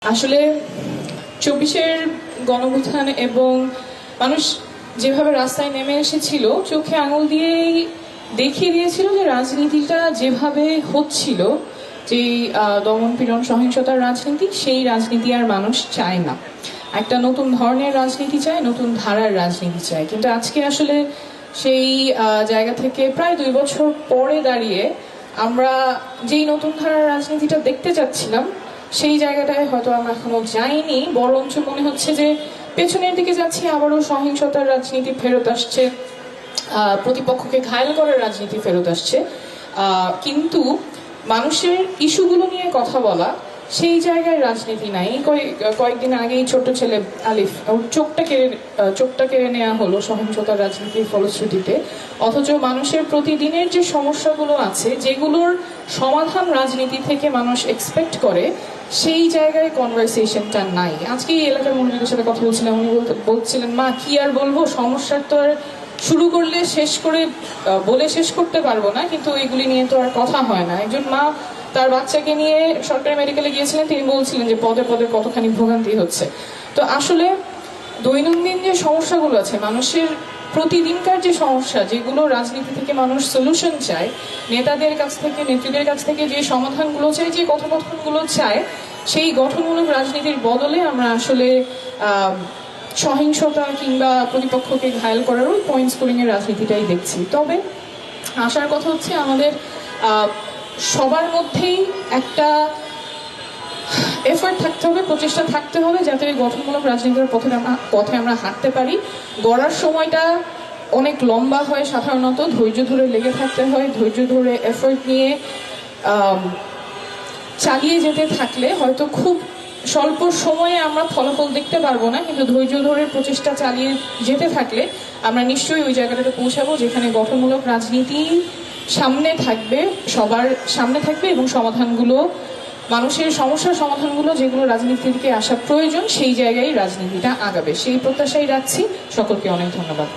আসলে 24-এর গণঅভ্যুত্থান এবং মানুষ যেভাবে রাস্তায় নেমে এসেছিল চোখে আঙুল দিয়েই দেখিয়ে দিয়েছিল যে রাজনীতিটা যেভাবে হচ্ছিল, যে দমন পীড়ন সহিংসতার রাজনীতি, সেই রাজনীতি আর মানুষ চায় না। একটা নতুন ধরনের রাজনীতি চায়, নতুন ধারার রাজনীতি চায়। কিন্তু আজকে আসলে সেই জায়গা থেকে প্রায় 2 বছর পরে দাঁড়িয়ে আমরা যেই নতুন ধারার রাজনীতিটা দেখতে চাচ্ছিলাম সেই জায়গাটায় হয়তো আমরা এখনো যাইনি, বরঞ্চ মনে হচ্ছে যে পেছনের দিকে যাচ্ছি, আবারও সহিংসতার রাজনীতি ফেরত আসছে, প্রতিপক্ষকে ঘায়েল করার রাজনীতি ফেরত আসছে। কিন্তু মানুষের ইস্যুগুলো নিয়ে কথা বলা, সেই জায়গায় রাজনীতি নাই। কয়েকদিন আগেই ছোট্ট ছেলে আলিফ, ওর চোখটা কেড়ে নেওয়া হলো সহিংসতার রাজনীতির ফলশ্রুতিতে। অথচ মানুষের প্রতিদিনের যে সমস্যাগুলো আছে, যেগুলোর সমাধান রাজনীতি থেকে মানুষ এক্সপেক্ট করে, সেই জায়গায় কনভারসেশনটা নাই। আজকে এই এলাকার মন্ত্রীদের সাথে কথা বলছিলাম, উনি বলছিলেন, মা কি আর বলবো, সমস্যার তো আর শুরু করলে বলে শেষ করতে পারবো না, কিন্তু এগুলি নিয়ে তো আর কথা হয় না। একজন মা তার বাচ্চাকে নিয়ে সরকারি মেডিকেলে গিয়েছিলেন, তিনি বলছিলেন যে পদে পদে কতখানি ভোগান্তি হচ্ছে। তো আসলে দৈনন্দিন যে সমস্যাগুলো আছে, মানুষের প্রতিদিনকার যে সমস্যা, যেগুলো রাজনীতি থেকে মানুষ সলিউশন চায়, নেতাদের কাছ থেকে, নেত্রীদের কাছ থেকে যে সমাধানগুলো চায়, যে কথোপকথনগুলো চায়, সেই গঠনমূলক রাজনীতির বদলে আমরা আসলে সহিংসতা কিংবা প্রতিপক্ষকে ঘায়েল করার ওই পয়েন্ট স্কোরিং এর রাজনীতিটাই দেখছি। তবে আসার কথা হচ্ছে আমাদের সবার মধ্যেই একটা এফর্ট থাকতে হবে, প্রচেষ্টা থাকতে হবে, যাতে ওই গঠনমূলক রাজনীতির পথে আমরা হাঁটতে পারি। গড়ার সময়টা অনেক লম্বা হয়, সাধারণত ধৈর্য ধরে লেগে থাকতে হয়, ধৈর্য ধরে এফর্ট নিয়ে চালিয়ে যেতে থাকলে হয়তো খুব স্বল্প সময়ে আমরা ফলাফল দেখতে পারবো না, কিন্তু ধৈর্য ধরে প্রচেষ্টা চালিয়ে যেতে থাকলে আমরা নিশ্চয়ই ওই জায়গাটাতে পৌঁছাবো যেখানে গঠনমূলক রাজনীতি সামনে থাকবে, সবার সামনে থাকবে, এবং সমাধানগুলো, মানুষের সমস্যার সমাধানগুলো যেগুলো রাজনীতি থেকে আসা প্রয়োজন, সেই জায়গায় রাজনীতিটা আগাবে। সেই প্রত্যাশাই রাখছি। সকলকে অনেক ধন্যবাদ।